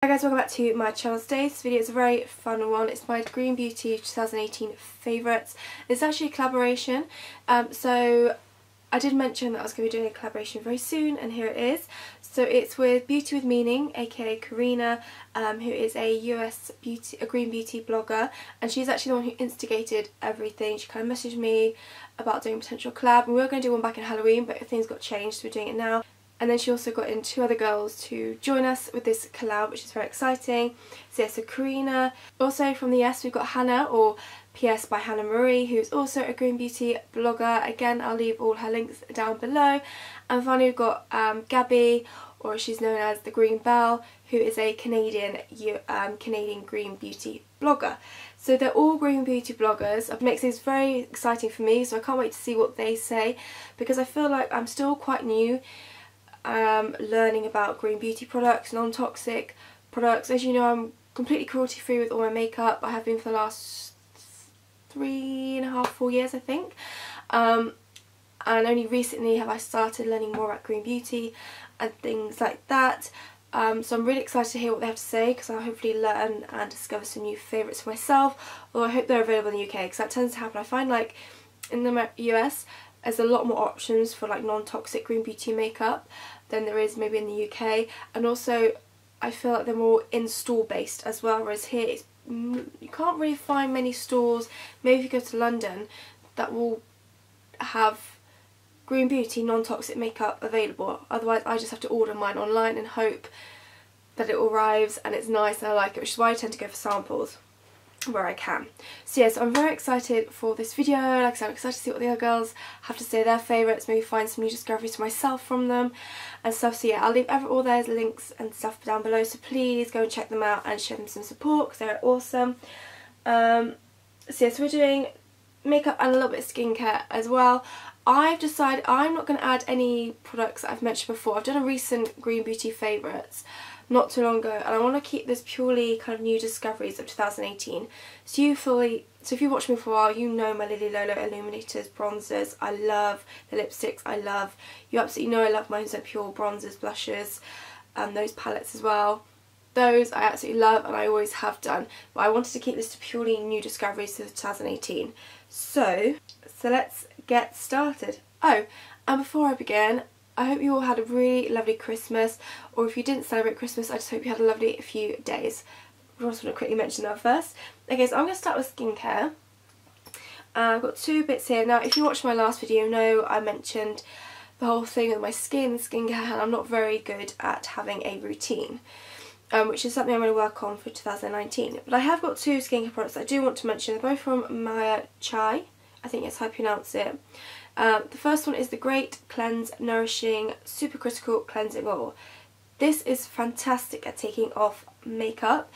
Hi guys, welcome back to my channel today. This video is a very fun one. It's my Green Beauty 2018 favourites. It's actually a collaboration. So I did mention that I was going to be doing a collaboration very soon, and here it is. So it's with BeautyWithMeaning, aka Karina, who is a US green beauty blogger, and she's actually the one who instigated everything. She kind of messaged me about doing a potential collab, and we were going to do one back in Halloween, but things got changed, so we're doing it now. And then she also got in 2 other girls to join us with this collab, which is very exciting. So yeah, so Karina. Also from the US we've got Hannah, or P.s.byhannahmarie, who's also a green beauty blogger. Again, I'll leave all her links down below. And finally we've got Gabby, or she's known as the Green Belle, who is a Canadian green beauty blogger. So they're all green beauty bloggers. It makes things very exciting for me, so I can't wait to see what they say, because I feel like I'm still quite new learning about green beauty products, non-toxic products. As you know, I'm completely cruelty free with all my makeup. I have been for the last 3.5–4 years, I think, and only recently have I started learning more about green beauty and things like that. So I'm really excited to hear what they have to say, because I'll hopefully learn and discover some new favourites for myself, although I hope they're available in the UK, because that tends to happen. I find like in the US there's a lot more options for like non-toxic green beauty makeup than there is maybe in the UK, and also I feel like they're more in-store based as well, whereas here it's, you can't really find many stores, maybe if you go to London, that will have green beauty non-toxic makeup available. Otherwise I just have to order mine online and hope that it arrives and it's nice and I like it, which is why I tend to go for samples where I can. So yes, I'm very excited for this video. Like I said, I'm excited to see what the other girls have to say, their favourites, maybe find some new discoveries for myself from them and stuff. So yeah, I'll leave all their links and stuff down below, so please go and check them out and show them some support, because they're awesome. So yes, we're doing makeup and a little bit of skincare as well. I've decided I'm not going to add any products that I've mentioned before. I've done a recent green beauty favourites not too long ago, and I want to keep this purely kind of new discoveries of 2018. So if you watched me for a while, you know my Lily Lolo Illuminators bronzers. I love the lipsticks. You absolutely know I love my Pure bronzers, blushes, and those palettes as well. Those I absolutely love, and I always have done. But I wanted to keep this to purely new discoveries for 2018. So let's get started. Oh, and before I begin, I hope you all had a really lovely Christmas, or if you didn't celebrate Christmas, I just hope you had a lovely few days. I just want to quickly mention that first. Okay, so I'm going to start with skincare. I've got 2 bits here. Now, if you watched my last video, you know I mentioned the whole thing with my skin and skincare, and I'm not very good at having a routine, which is something I'm going to work on for 2019. But I have got 2 skincare products I do want to mention. They're both from Maya Chai. I think that's how I pronounce it. The first one is the Great Cleanse Nourishing Supercritical Cleansing Oil. This is fantastic at taking off makeup.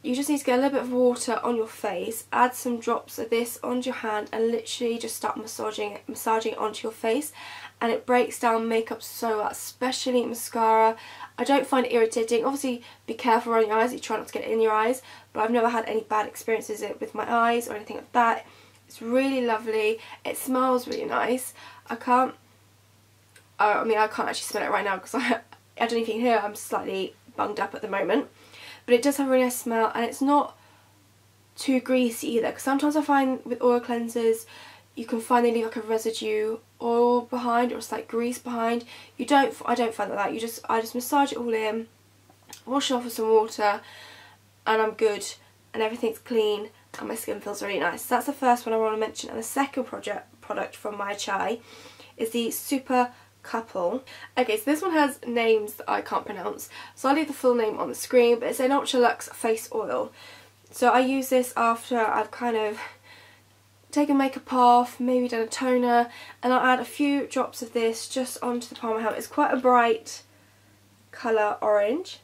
You just need to get a little bit of water on your face, add some drops of this onto your hand, and literally just start massaging it onto your face, and it breaks down makeup so well, especially mascara. I don't find it irritating. Obviously be careful around your eyes, you try not to get it in your eyes, but I've never had any bad experiences with my eyes or anything like that. It's really lovely. It smells really nice. I can't actually smell it right now because I don't even hear. I'm slightly bunged up at the moment, but it does have a really nice smell, and it's not too greasy either, because sometimes I find with oil cleansers you can find they leave like a residue oil behind, or it's like grease behind. I don't find that. I just massage it all in, wash it off with some water, and I'm good, and everything's clean, and my skin feels really nice. So that's the first one I want to mention. And the second product from Maya Chai is the Super Couple. Okay, so this one has names that I can't pronounce, so I'll leave the full name on the screen, but it's an Ultra Luxe face oil. So I use this after I've kind of taken makeup off, maybe done a toner, and I'll add a few drops of this just onto the palm of my hand. It's quite a bright colour, orange.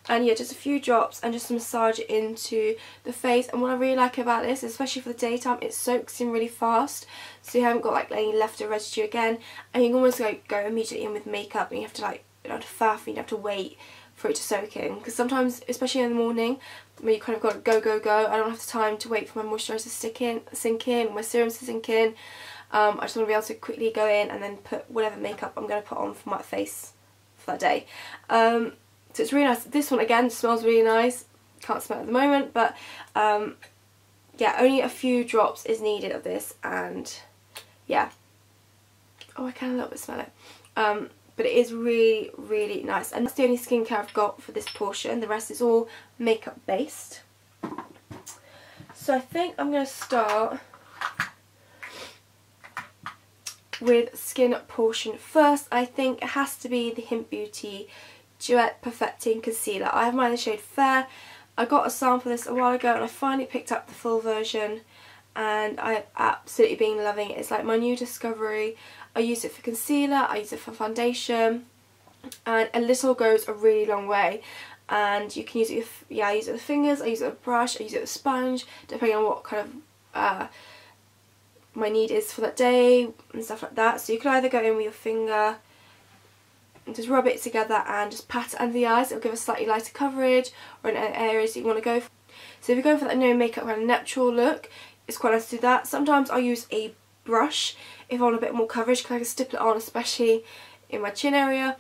And yeah, just a few drops and just massage it into the face. And what I really like about this, especially for the daytime, it soaks in really fast, so you haven't got like any leftover residue again, and you can almost go immediately in with makeup, and you have to faff, and you have to wait for it to soak in, because sometimes, especially in the morning when you kind of got to go, I don't have the time to wait for my moisturiser to sink in, my serums to sink in. I just want to be able to quickly go in and then put whatever makeup I'm going to put on for my face for that day. So it's really nice. This one again smells really nice. Can't smell it at the moment, but yeah, only a few drops is needed of this, and yeah. Oh, I can a little bit smell it. But it is really, really nice. And that's the only skincare I've got for this portion. The rest is all makeup based. So I think I'm going to start with skin portion first. I think it has to be the Hint Beauty Duet Perfecting Concealer. I have mine in the shade Fair. I got a sample of this a while ago and I finally picked up the full version, and I've absolutely been loving it. It's like my new discovery. I use it for concealer, I use it for foundation, and a little goes a really long way. And you can use it with, yeah, I use it with fingers, I use it with a brush, I use it with a sponge, depending on what kind of my need is for that day and stuff like that. So you can either go in with your finger and just rub it together and just pat it under the eyes. It'll give a slightly lighter coverage, or in areas that you want to go for. So if you're going for that no makeup kind of natural look, it's quite nice to do that. Sometimes I'll use a brush if I want a bit more coverage, because I can stipple it on, especially in my chin area.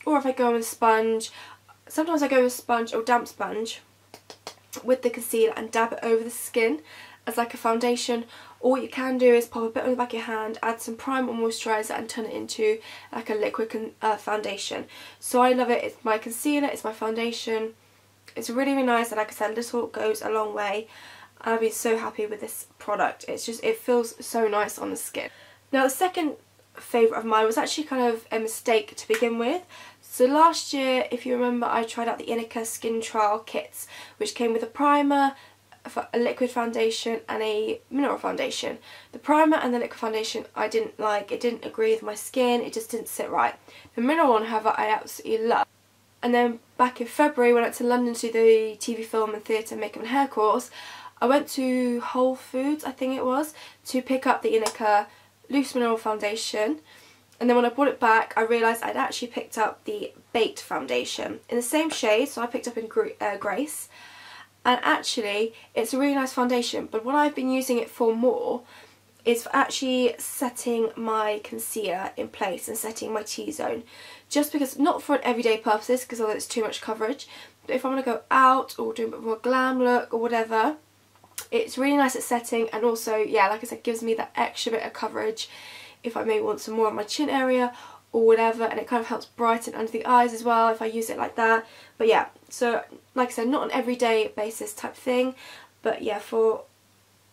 Or if I go in with a sponge, sometimes I go with a sponge or damp sponge with the concealer and dab it over the skin as like a foundation. Or what you can do is pop a bit on the back of your hand, add some primer or moisturiser and turn it into like a liquid foundation. So I love it. It's my concealer, it's my foundation. It's really, really nice, and like I said, little goes a long way. I've been so happy with this product. It's just, it feels so nice on the skin. Now the second favourite of mine was actually kind of a mistake to begin with. So last year, if you remember, I tried out the Inica Skin Trial kits, which came with a primer, a liquid foundation and a mineral foundation. The primer and the liquid foundation I didn't like. It didn't agree with my skin. It just didn't sit right. The mineral one, however, I absolutely love. And then back in February, when I went to London to do the TV, film and theatre makeup and hair course, I went to Whole Foods, I think it was, to pick up the Inica Loose Mineral Foundation. And then when I brought it back, I realised I'd actually picked up the Baked Foundation in the same shade, so I picked up in Grace. And actually, it's a really nice foundation, but what I've been using it for more is for actually setting my concealer in place and setting my T-zone. Just because, not for an everyday purposes, because although it's too much coverage, but if I want to go out or do a bit more glam look or whatever, it's really nice at setting. And also, yeah, like I said, gives me that extra bit of coverage if I may want some more on my chin area or whatever, and it kind of helps brighten under the eyes as well if I use it like that. But yeah, so like I said, not an everyday basis type thing, but yeah, for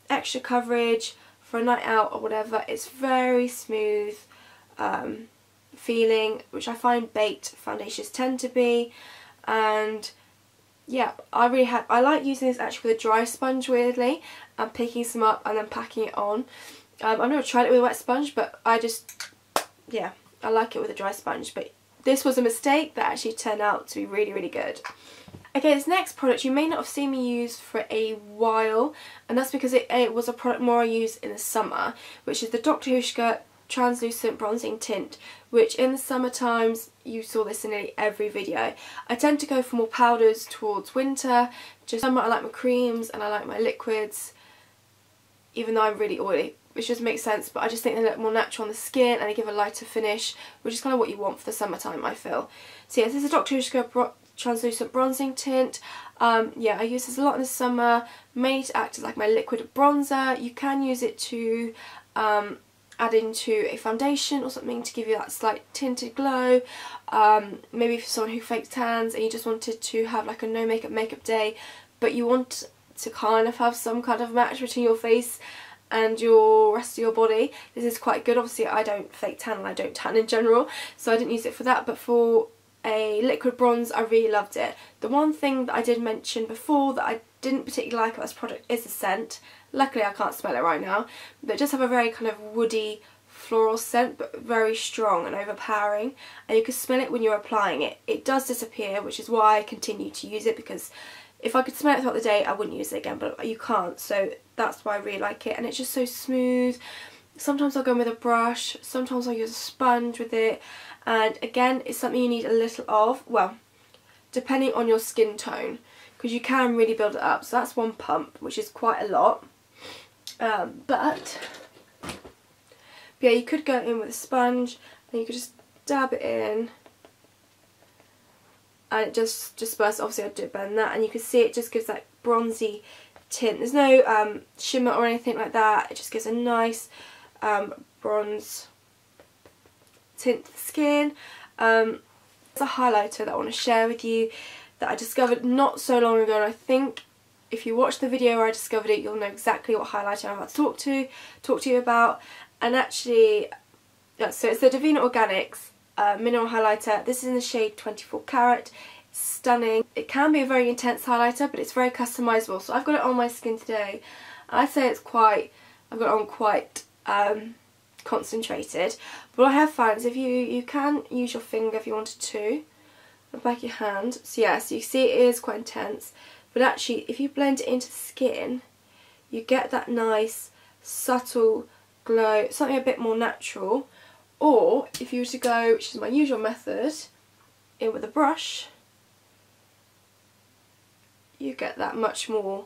extra coverage, for a night out or whatever, it's very smooth feeling, which I find baked foundations tend to be. And yeah, I like using this actually with a dry sponge, weirdly, and picking some up and then packing it on. I've never tried it with a wet sponge, but yeah, I like it with a dry sponge. But this was a mistake that actually turned out to be really, really good. Okay, this next product you may not have seen me use for a while, and that's because it was a product more I used in the summer, which is the Dr. Huschka Translucent Bronzing Tint, which in the summer times, you saw this in nearly every video. I tend to go for more powders towards winter. Just summer I like my creams and I like my liquids, even though I'm really oily, which just makes sense, but I just think they look more natural on the skin and they give a lighter finish, which is kind of what you want for the summertime, I feel. So yeah, this is a Dr. Huschka Translucent Bronzing Tint. Yeah, I use this a lot in the summer, mainly to act as like my liquid bronzer. You can use it to add into a foundation or something to give you that slight tinted glow. Maybe for someone who fakes tans and you just wanted to have like a no makeup day, but you want to kind of have some kind of match between your face and your rest of your body. This is quite good. Obviously I don't fake tan and I don't tan in general, so I didn't use it for that, but for a liquid bronze I really loved it. The one thing that I did mention before that I didn't particularly like about this product is the scent. Luckily I can't smell it right now, but it does have a very kind of woody floral scent, but very strong and overpowering, and you can smell it when you're applying it. It does disappear, which is why I continue to use it, because if I could smell it throughout the day I wouldn't use it again, but you can't, so that's why I really like it. And it's just so smooth. Sometimes I'll go in with a brush, sometimes I'll use a sponge with it, and again it's something you need a little of, well, depending on your skin tone, because you can really build it up. So that's one pump, which is quite a lot, but yeah, you could go in with a sponge and you could just dab it in and it just disperses. Obviously I do blend that, and you can see it just gives that bronzy tint. There's no shimmer or anything like that. It just gives a nice bronze tint to the skin. There's a highlighter that I want to share with you that I discovered not so long ago, and I think if you watch the video where I discovered it, you'll know exactly what highlighter I'm about to talk to you about. And actually, yeah, so it's the Davina Organics mineral highlighter. This is in the shade 24 Carat. It's stunning. It can be a very intense highlighter, but it's very customizable. So I've got it on my skin today. I'd say it's quite, I've got it on quite concentrated. But what I have found is if you can use your finger if you wanted to, the back of your hand. So yeah, so you see it is quite intense. But actually, if you blend it into the skin, you get that nice, subtle glow, something a bit more natural. Or, if you were to go, which is my usual method, in with a brush, you get that much more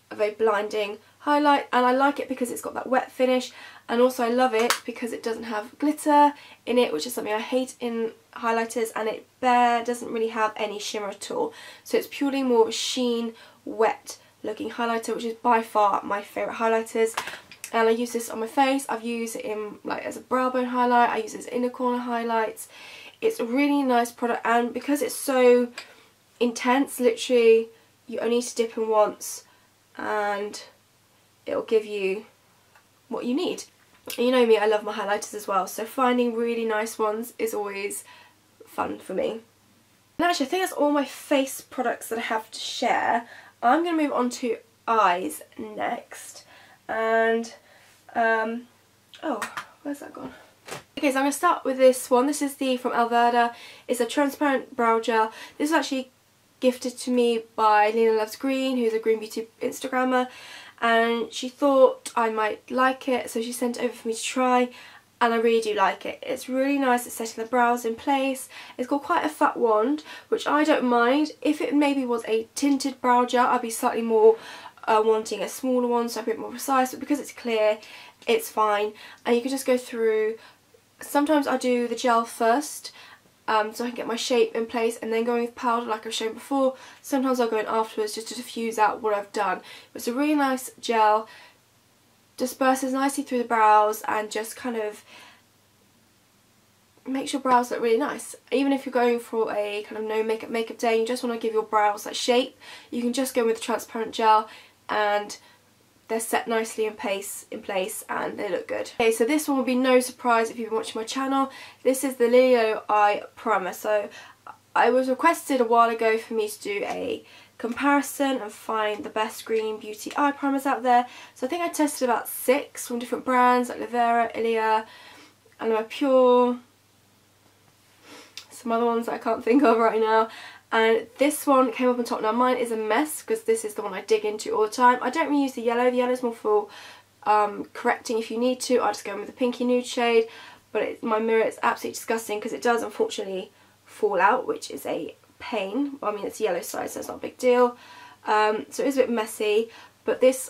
of a blinding highlight. And I like it because it's got that wet finish, and also I love it because it doesn't have glitter in it, which is something I hate in highlighters, and it doesn't really have any shimmer at all. So it's purely more of a sheen, wet looking highlighter, which is by far my favourite highlighters. And I use this on my face. I've used it in like as a brow bone highlight. I use it as inner corner highlights. It's a really nice product, and because it's so intense, literally you only need to dip in once and it'll give you what you need. And you know me, I love my highlighters as well, so finding really nice ones is always fun for me. And actually I think that's all my face products that I have to share. I'm going to move on to eyes next. And oh, where's that gone? Okay, so I'm going to start with this one. This is from Alverde. It's a transparent brow gel. This was actually gifted to me by Lena Loves Green, who's a green beauty Instagrammer, and she thought I might like it, so she sent it over for me to try, and I really do like it. It's really nice at setting the brows in place. It's got quite a fat wand, which I don't mind. If it maybe was a tinted brow gel, I'd be slightly more wanting a smaller one, so a bit more precise, but because it's clear, it's fine. And you can just go through. Sometimes I do the gel first, so I can get my shape in place, and then going with powder like I've shown before. Sometimes I'll go in afterwards just to diffuse out what I've done. It's a really nice gel, disperses nicely through the brows and just kind of makes your brows look really nice. Even if you're going for a kind of no makeup day and you just want to give your brows that shape, you can just go with the transparent gel and they're set nicely in place and they look good. Okay, so this one will be no surprise if you've been watching my channel. This is the Lilio Eye Primer. So I was requested a while ago for me to do a comparison and find the best green beauty eye primers out there. So I think I tested about 6 from different brands like Livera, Ilia, and Pure, some other ones that I can't think of right now. And this one came up on top. Now mine is a mess because this is the one I dig into all the time. I don't really use the yellow. The yellow is more for correcting if you need to. I just go in with the pinky nude shade. But my mirror is absolutely disgusting because it does unfortunately fall out, which is a pain. Well, I mean, it's yellow side, so it's not a big deal. So it is a bit messy. But this,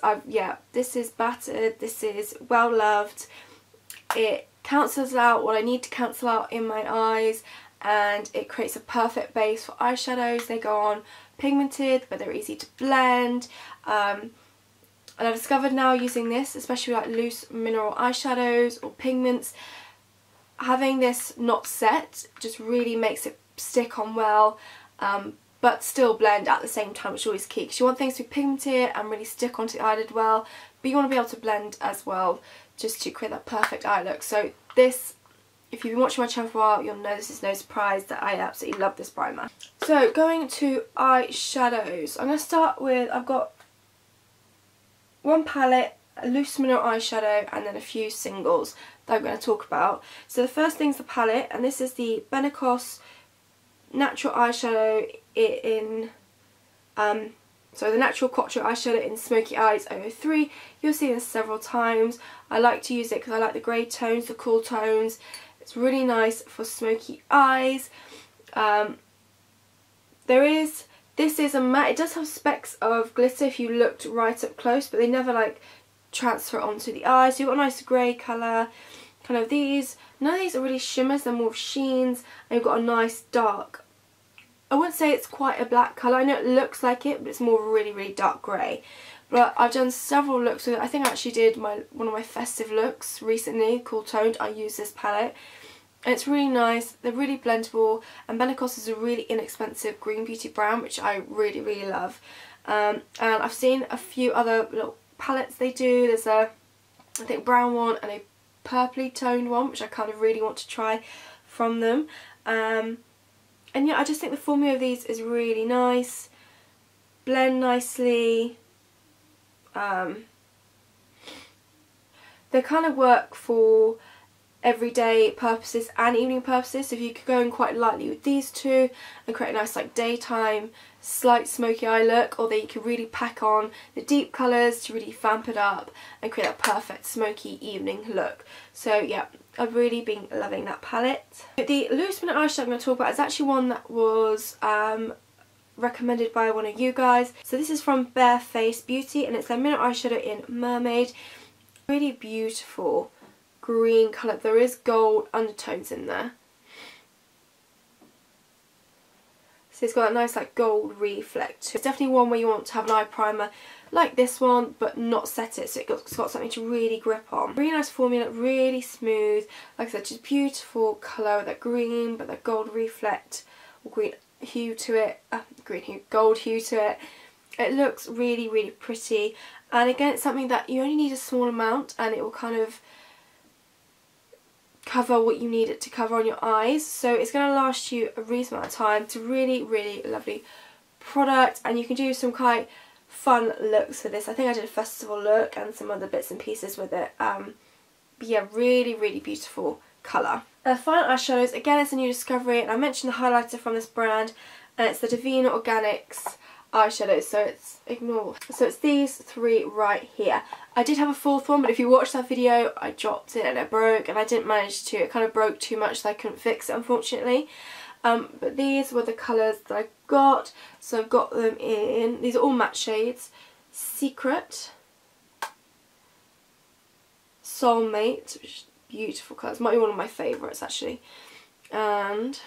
this is battered. This is well loved. It cancels out what I need to cancel out in my eyes, and it creates a perfect base for eyeshadows. They go on pigmented, but they're easy to blend. And I've discovered now using this, especially like loose mineral eyeshadows or pigments, having this not set just really makes it stick on well, but still blend at the same time, which is always key, because you want things to be pigmented and really stick onto the eyelid well, but you want to be able to blend as well just to create that perfect eye look. So this, if you've been watching my channel for a while, you'll know this is no surprise that I absolutely love this primer. So going to eyeshadows, I'm going to start with, I've got one palette, a loose mineral eyeshadow, and then a few singles that I'm going to talk about. So the first thing's the palette, and this is the Benecos Natural Eyeshadow in, the Natural Quattro Eyeshadow in Smoky Eyes 003. You'll see this several times. I like to use it because I like the grey tones, the cool tones. It's really nice for smoky eyes. This is a matte. It does have specks of glitter if you looked right up close, but they never like transfer onto the eyes. So you've got a nice grey colour. Kind of these. None of these are really shimmers, they're more sheens. And you've got a nice dark I wouldn't say it's quite a black colour. I know it looks like it, but it's more really, really dark grey. But I've done several looks with it. I think I actually did one of my festive looks recently, Cool Toned. I used this palette. And it's really nice. They're really blendable. And Benecos is a really inexpensive green beauty brown, which I really, really love. And I've seen a few other little palettes they do. There's a, I think, brown one and a purpley toned one, which I kind of really want to try from them. And yeah, I just think the formula of these is really nice. Blend nicely. They kind of work for everyday purposes and evening purposes. So if you could go in quite lightly with these two and create a nice like daytime slight smoky eye look, or then you could really pack on the deep colours to really vamp it up and create a perfect smoky evening look. So yeah, I've really been loving that palette. The loose minute eyeshadow I'm going to talk about is actually one that was recommended by one of you guys. So this is from Bare Face Beauty, and it's their minute eyeshadow in Mermaid. Really beautiful green colour. There is gold undertones in there. So it's got a nice like gold reflect. It's definitely one where you want to have an eye primer like this one, but not set it, so it's got something to really grip on. Really nice formula, really smooth. Like I said, just beautiful colour with that green, but that gold reflect or green hue to it. Gold hue to it. It looks really, really pretty. And again, it's something that you only need a small amount, and it will kind of cover what you need it to cover on your eyes. So it's going to last you a reasonable amount of time. It's a really, really lovely product, and you can do some quite fun looks for this. I think I did a festival look and some other bits and pieces with it. But yeah, really, really beautiful colour. Final eyeshadows, again it's a new discovery, and I mentioned the highlighter from this brand, and it's the Divine Organics eyeshadows, so it's these three right here. I did have a fourth one, but if you watched that video I dropped it and it broke, and I didn't manage to, it kind of broke too much so I couldn't fix it unfortunately. But these were the colours that I got, so I've got them in, these are all matte shades: Secret, Soulmate, which is beautiful colours, might be one of my favourites actually, and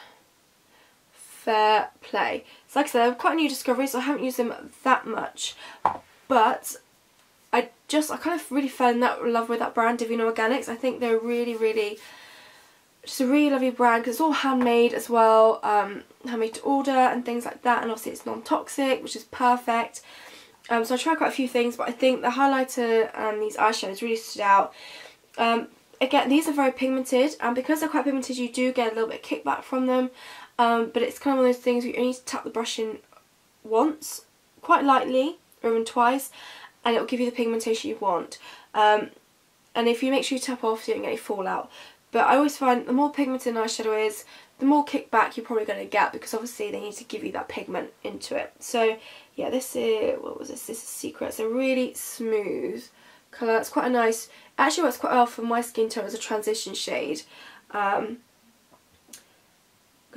Fair Play. So like I said, they're quite a new discovery, so I haven't used them that much, but I kind of really fell in love with that brand, Divine Organics. I think they're really, really, just a really lovely brand, because it's all handmade as well, handmade to order and things like that, and obviously it's non-toxic, which is perfect. So I tried quite a few things, but I think the highlighter and these eyeshadows really stood out. Again, these are very pigmented, and because they're quite pigmented you do get a little bit of kickback from them, but it's kind of one of those things where you only need to tap the brush in once, quite lightly, or even twice, and it will give you the pigmentation you want. And if you make sure you tap off so you don't get any fallout. But I always find the more pigmented an eyeshadow is, the more kickback you're probably going to get, because obviously they need to give you that pigment into it. So yeah, this is, what was this? This is Secret. It's a really smooth colour. It's quite a nice, it actually works quite well for my skin tone as a transition shade. Because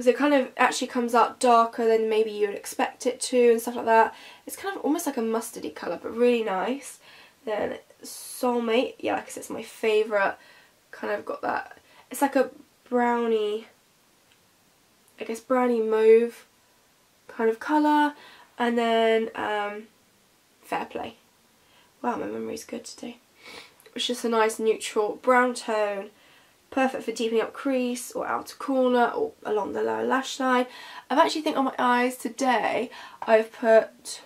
it kind of actually comes out darker than maybe you would expect it to and stuff like that. It's kind of almost like a mustardy colour, but really nice. Then Soulmate, yeah, like I said, it's my favourite. Kind of got that, it's like a brownie, I guess brownie mauve kind of colour. And then Fair Play. Wow, my memory's good today. It's just a nice neutral brown tone, perfect for deepening up crease or outer corner or along the lower lash line. I've actually think on my eyes today I've put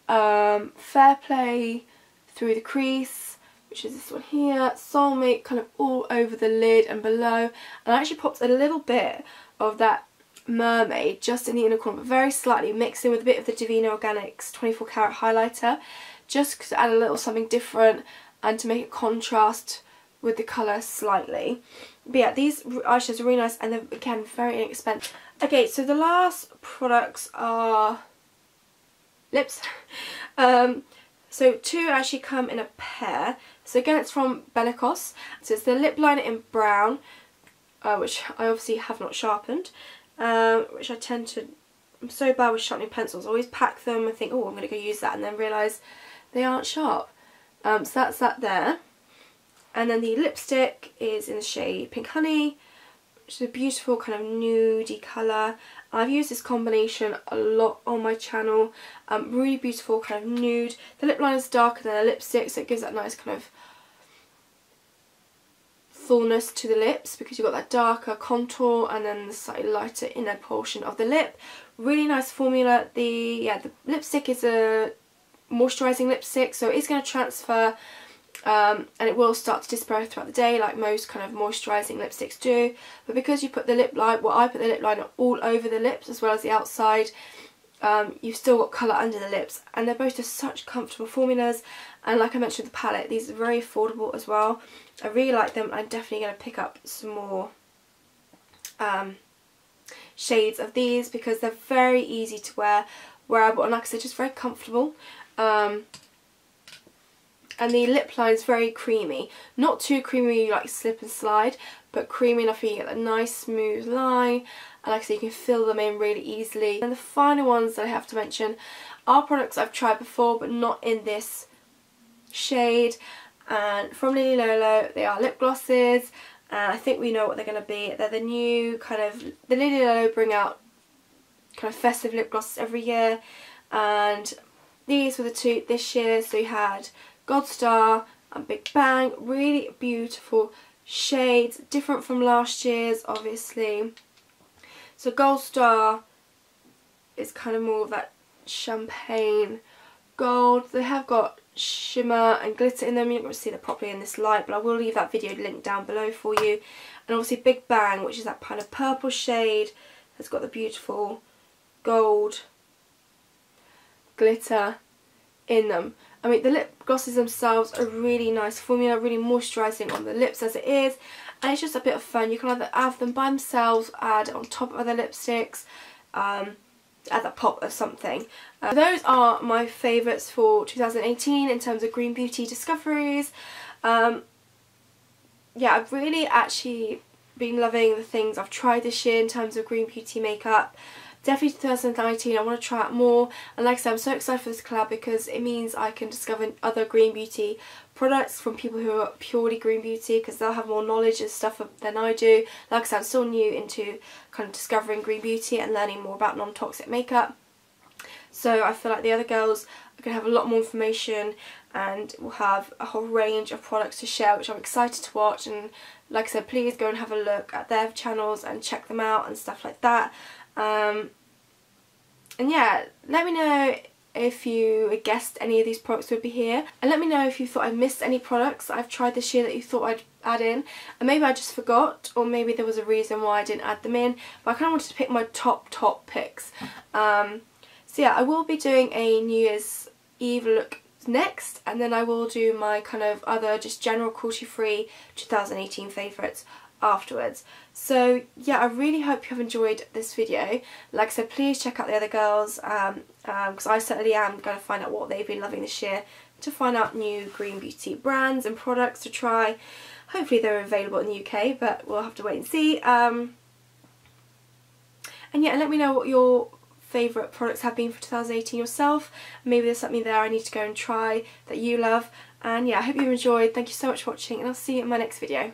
Fair Play through the crease, which is this one here, Soulmate kind of all over the lid and below, and I actually popped a little bit of that Mermaid just in the inner corner, but very slightly, mixed in with a bit of the Divine Organics 24 karat highlighter, just to add a little something different and to make it contrast with the colour slightly. But yeah, these eyeshadows are really nice, and they're again very inexpensive. Okay, so the last products are lips. So two actually come in a pair. So again, it's from Benecos. So it's the lip liner in brown, which I obviously have not sharpened, which I tend to, I'm so bad with sharpening pencils. I always pack them and think, oh, I'm going to go use that, and then realise they aren't sharp. So that's that there. And then the lipstick is in the shade Pink Honey, which is a beautiful kind of nudie colour. I've used this combination a lot on my channel. Really beautiful kind of nude. The lip line is darker than the lipstick, so it gives that nice kind of fullness to the lips because you've got that darker contour and then the slightly lighter inner portion of the lip. Really nice formula. The lipstick is a moisturising lipstick, so it's going to transfer and it will start to disappear throughout the day like most kind of moisturising lipsticks do, but because you put the lip line, well, I put the lip liner all over the lips as well as the outside, you've still got colour under the lips, and they're both just such comfortable formulas. And like I mentioned with the palette, these are very affordable as well. I really like them. I'm definitely going to pick up some more shades of these because they're very easy to wear, wearable, and like I said, just very comfortable. And the lip line is very creamy. Not too creamy you like slip and slide, but creamy enough where you get a nice smooth line. And like I said, you can fill them in really easily. And the final ones that I have to mention are products I've tried before, but not in this shade. And from Lily Lolo, they are lip glosses. And I think we know what they're going to be. They're the new kind of... The Lily Lolo bring out kind of festive lip glosses every year. And these were the two this year. So you had Gold Star and Big Bang. Really beautiful shades, different from last year's obviously. So Gold Star is kind of more of that champagne gold. They have got shimmer and glitter in them. You're not going to see that properly in this light, but I will leave that video linked down below for you. And obviously Big Bang, which is that kind of purple shade, has got the beautiful gold glitter in them. I mean, the lip glosses themselves are really nice formula, really moisturising on the lips as it is, and it's just a bit of fun. You can either have them by themselves, add on top of other lipsticks, add that pop of something. Those are my favourites for 2018 in terms of Green Beauty discoveries. Yeah, I've really actually been loving the things I've tried this year in terms of Green Beauty makeup. Definitely 2019, I want to try out more, and like I said, I'm so excited for this collab because it means I can discover other Green Beauty products from people who are purely Green Beauty, because they'll have more knowledge and stuff than I do. Like I said, I'm still new into kind of discovering Green Beauty and learning more about non-toxic makeup, so I feel like the other girls are going to have a lot more information and we'll have a whole range of products to share, which I'm excited to watch. And like I said, please go and have a look at their channels and check them out and stuff like that. And yeah, let me know if you guessed any of these products would be here, and let me know if you thought I missed any products that I've tried this year that you thought I'd add in, and maybe I just forgot, or maybe there was a reason why I didn't add them in, but I kind of wanted to pick my top picks. So yeah, I will be doing a New Year's Eve look next, and then I will do my kind of other just general cruelty free 2018 favourites afterwards. So yeah, I really hope you have enjoyed this video. Like I said, please check out the other girls, because I certainly am going to find out what they've been loving this year, to find out new Green Beauty brands and products to try. Hopefully they're available in the UK, but we'll have to wait and see. And yeah, let me know what your favourite products have been for 2018 yourself. Maybe there's something there I need to go and try that you love. And yeah, I hope you've enjoyed. Thank you so much for watching, and I'll see you in my next video.